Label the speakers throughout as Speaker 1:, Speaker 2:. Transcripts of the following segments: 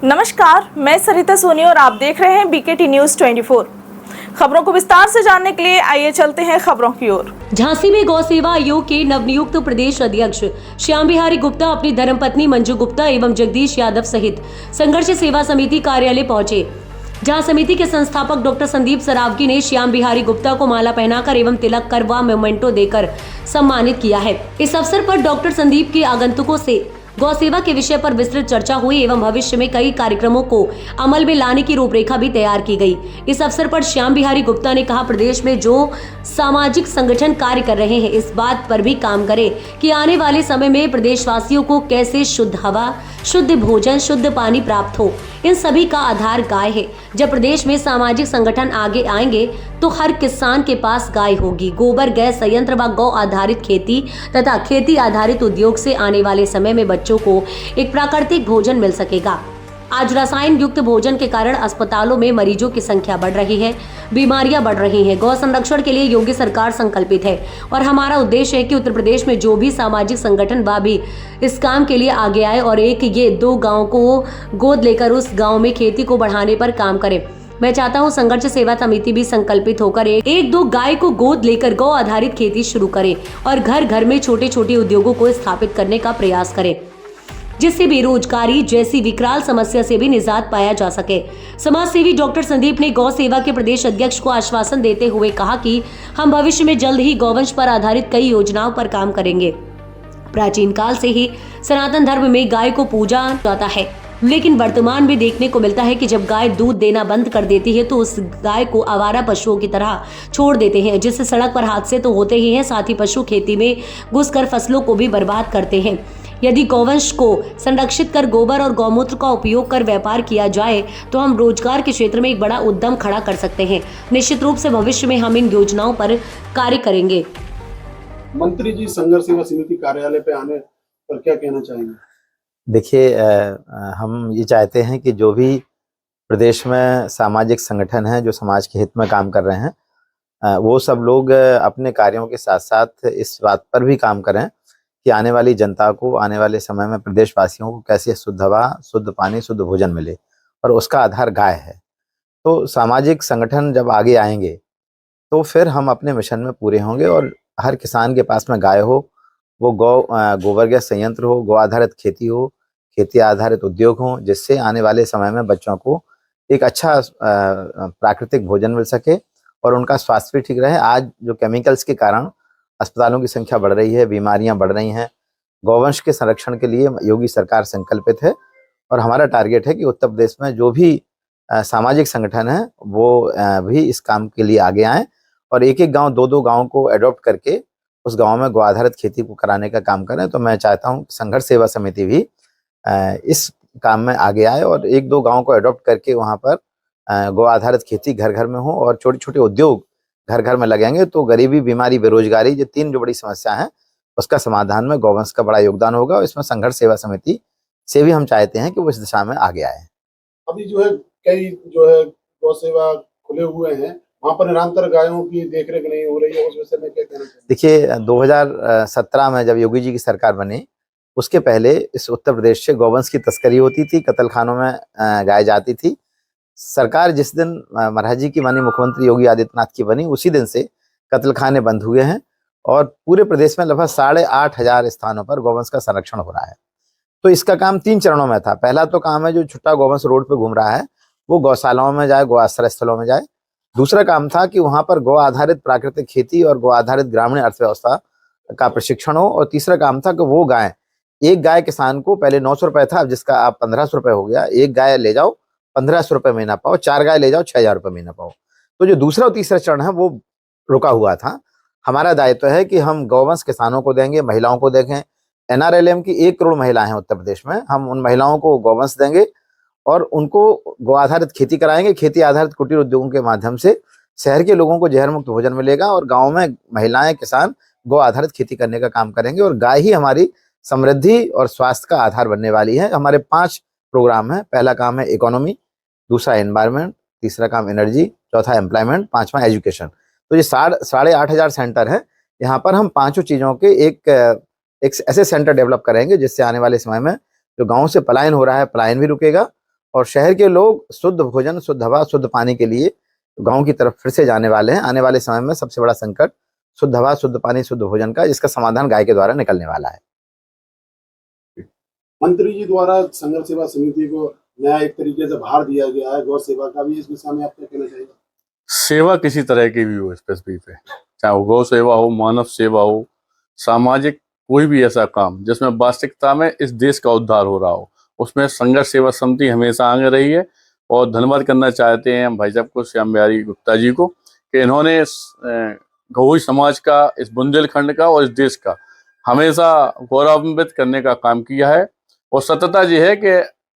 Speaker 1: नमस्कार, मैं सरिता सोनी और आप देख रहे हैं बीकेटी न्यूज 24। खबरों को विस्तार से जानने के लिए आइए चलते हैं खबरों की ओर।
Speaker 2: झांसी में गौ सेवा आयोग के नवनियुक्त प्रदेश अध्यक्ष श्याम बिहारी गुप्ता अपनी धर्मपत्नी मंजू गुप्ता एवं जगदीश यादव सहित संघर्ष सेवा समिति कार्यालय पहुंचे, जहां समिति के संस्थापक डॉक्टर संदीप सरावगी ने श्याम बिहारी गुप्ता को माला पहनाकर एवं तिलक कर व मोमेंटो देकर सम्मानित किया है। इस अवसर पर डॉक्टर संदीप के आगंतुकों से गौ सेवा के विषय पर विस्तृत चर्चा हुई एवं भविष्य में कई कार्यक्रमों को अमल में लाने की रूपरेखा भी तैयार की गई। इस अवसर पर श्याम बिहारी गुप्ता ने कहा, प्रदेश में जो सामाजिक संगठन कार्य कर रहे हैं इस बात पर भी काम करें कि आने वाले समय में प्रदेशवासियों को कैसे शुद्ध हवा, शुद्ध भोजन, शुद्ध पानी प्राप्त हो। इन सभी का आधार गाय है। जब प्रदेश में सामाजिक संगठन आगे आएंगे तो हर किसान के पास गाय होगी। गोबर गैस संयंत्र व गौ आधारित खेती तथा खेती आधारित उद्योग से आने वाले समय में बच्चों को एक प्राकृतिक भोजन मिल सकेगा। आज रसायन युक्त भोजन के कारण अस्पतालों में मरीजों की संख्या बढ़ रही है, बीमारियां बढ़ रही हैं। गौ संरक्षण के लिए योगी सरकार संकल्पित है और हमारा उद्देश्य है कि उत्तर प्रदेश में जो भी सामाजिक संगठन वह भी इस काम के लिए आगे आए और ये 2 गाँव को गोद लेकर उस गाँव में खेती को बढ़ाने पर काम करें। मैं चाहता हूँ संघर्ष सेवा समिति भी संकल्पित होकर एक 2 गाय को गोद लेकर गौ आधारित खेती शुरू करे और घर घर में छोटे छोटे उद्योगों को स्थापित करने का प्रयास करे, जिससे बेरोजगारी जैसी विकराल समस्या से भी निजात पाया जा सके। समाज सेवी डॉक्टर संदीप ने गौ सेवा के प्रदेश अध्यक्ष को आश्वासन देते हुए कहा कि हम भविष्य में जल्द ही गौवंश पर आधारित कई योजनाओं पर काम करेंगे। प्राचीन काल से ही सनातन धर्म में गाय को पूजा जाता है, लेकिन वर्तमान में देखने को मिलता है कि जब गाय दूध देना बंद कर देती है तो उस गाय को आवारा पशुओं की तरह छोड़ देते हैं, जिससे सड़क पर हादसे तो होते ही हैं, साथ ही पशु खेती में घुसकर फसलों को भी बर्बाद करते हैं। यदि गौवंश को संरक्षित कर गोबर और गौमूत्र का उपयोग कर व्यापार किया जाए तो हम रोजगार के क्षेत्र में एक बड़ा उद्यम खड़ा कर सकते हैं। निश्चित रूप से भविष्य में हम इन योजनाओं पर कार्य करेंगे।
Speaker 3: मंत्री जी, संघर्ष सेवा समिति कार्यालय पे आने पर क्या कहना चाहेंगे?
Speaker 4: देखिए, हम ये चाहते हैं कि जो भी प्रदेश में सामाजिक संगठन हैं जो समाज के हित में काम कर रहे हैं, वो सब लोग अपने कार्यों के साथ साथ इस बात पर भी काम करें कि आने वाली जनता को आने वाले समय में प्रदेशवासियों को कैसे शुद्ध हवा, शुद्ध पानी, शुद्ध भोजन मिले, और उसका आधार गाय है। तो सामाजिक संगठन जब आगे आएंगे तो फिर हम अपने मिशन में पूरे होंगे और हर किसान के पास में गाय हो, वो गोबर गैस संयंत्र हो, गौ आधारित खेती हो, खेती आधारित उद्योग हो, जिससे आने वाले समय में बच्चों को एक अच्छा प्राकृतिक भोजन मिल सके और उनका स्वास्थ्य भी ठीक रहे। आज जो केमिकल्स के कारण अस्पतालों की संख्या बढ़ रही है, बीमारियां बढ़ रही हैं, गौवंश के संरक्षण के लिए योगी सरकार संकल्पित है और हमारा टारगेट है कि उत्तर प्रदेश में जो भी सामाजिक संगठन है वो भी इस काम के लिए आगे आएँ और एक गांव 2 गांव को एडॉप्ट करके उस गांव में गौ आधारित खेती को कराने का काम करें। तो मैं चाहता हूं संघर्ष सेवा समिति भी इस काम में आगे आए और 1-2 गांव को एडॉप्ट करके वहां पर गौ आधारित खेती घर घर में हो और छोटे छोटे उद्योग घर घर में लगेंगे तो गरीबी, बीमारी, बेरोजगारी, जो 3 जो बड़ी समस्या हैं उसका समाधान में गौवंश का बड़ा योगदान होगा। इसमें संघर्ष सेवा समिति से भी हम चाहते हैं कि वो इस दिशा में आगे आए।
Speaker 3: अभी जो है कई जो है गौ सेवा खुले हुए हैं, वहाँ पर निरंतर गायों की देखरेख नहीं हो रही है, उस विषय में क्या कहना चाहिए?
Speaker 4: देखिए, 2017 में जब योगी जी की सरकार बनी उसके पहले इस उत्तर प्रदेश से गौवंश की तस्करी होती थी, कत्लखानों में गाय जाती थी। सरकार जिस दिन महाराज जी की बनी, मुख्यमंत्री योगी आदित्यनाथ की बनी, उसी दिन से कत्लखाने बंद हुए हैं और पूरे प्रदेश में लगभग 8,500 स्थानों पर गौवंश का संरक्षण हो रहा है। तो इसका काम 3 चरणों में था। पहला तो काम है जो छुट्टा गौवंश रोड पे घूम रहा है वो गौशालाओं में जाए, गौ आश्रय स्थलों में जाए। दूसरा काम था कि वहां पर गौ आधारित प्राकृतिक खेती और गौ आधारित ग्रामीण अर्थव्यवस्था का प्रशिक्षण हो। और तीसरा काम था कि वो गाय, एक गाय किसान को पहले 900 रुपए था, अब जिसका आप 1500 रुपए हो गया। एक गाय ले जाओ 1500 रुपए महीना पाओ, 4 गाय ले जाओ 6000 रुपए महीना पाओ। तो जो दूसरा और तीसरा चरण है वो रुका हुआ था। हमारा दायित्व है कि हम गौवंश किसानों को देंगे, महिलाओं को देखें। NRLM की 1 करोड़ महिलाएं हैं उत्तर प्रदेश में, हम उन महिलाओं को गौवंश देंगे और उनको गौ आधारित खेती कराएंगे। खेती आधारित कुटीर उद्योगों के माध्यम से शहर के लोगों को जहर मुक्त भोजन मिलेगा और गाँव में महिलाएं, किसान गौ आधारित खेती करने का काम करेंगे और गाय ही हमारी समृद्धि और स्वास्थ्य का आधार बनने वाली है। हमारे 5 प्रोग्राम हैं। पहला काम है इकोनॉमी, दूसरा एनवायरनमेंट, तीसरा काम एनर्जी, चौथा एम्प्लॉयमेंट, 5वां एजुकेशन। तो ये 8,500 सेंटर है। यहाँ पर हम 5 चीजों के एक ऐसे सेंटर डेवलप करेंगे जिससे आने वाले समय में जो गाँव से पलायन हो रहा है, पलायन भी रुकेगा और शहर के लोग शुद्ध भोजन, शुद्ध हवा, शुद्ध पानी के लिए गांव की तरफ फिर से जाने वाले हैं। आने वाले समय में सबसे बड़ा संकट शुद्ध हवा, शुद्ध पानी, शुद्ध भोजन का, जिसका समाधान गाय के द्वारा निकलने वाला है।
Speaker 3: मंत्री जी द्वारा संघर्ष सेवा समिति को नया एक तरीके से भार दिया गया है गौ सेवा का भी, इस विषय में आप क्या कहना चाहिए?
Speaker 5: सेवा किसी तरह की भी हो, स्पेसिफिक पे, चाहे वो गौ सेवा हो, मानव सेवा हो, सामाजिक कोई भी ऐसा काम जिसमें वास्तविकता में इस देश का उद्धार हो रहा हो, उसमें संघर्ष सेवा समिति हमेशा आगे रही है। और धन्यवाद करना चाहते हैं हम भाई साहब को, श्याम बिहारी गुप्ता जी को, कि इन्होंने गौड़ समाज का, इस बुंदेलखंड का और इस देश का हमेशा गौरवान्वित करने का काम किया है। और सत्यता ये है कि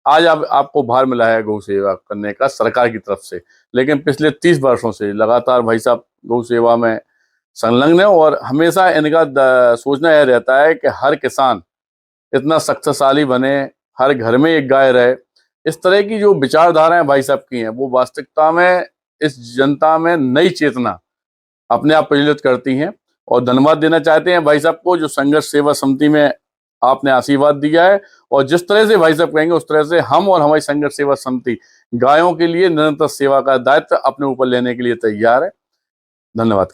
Speaker 5: आज आपको भार मिला है गौ सेवा करने का सरकार की तरफ से, लेकिन पिछले 30 वर्षों से लगातार भाई साहब गौ सेवा में संलग्न है। और हमेशा इनका सोचना यह रहता है कि हर किसान इतना शक्तिशाली बने, हर घर में एक गाय रहे। इस तरह की जो विचारधाराएं भाई साहब की हैं, वो वास्तविकता में इस जनता में नई चेतना अपने आप प्रज्वलित करती हैं। और धन्यवाद देना चाहते हैं भाई साहब को, जो संघर्ष सेवा समिति में आपने आशीर्वाद दिया है। और जिस तरह से भाई साहब कहेंगे उस तरह से हम और हमारी संघर्ष सेवा समिति गायों के लिए निरंतर सेवा का दायित्व अपने ऊपर लेने के लिए तैयार है। धन्यवाद।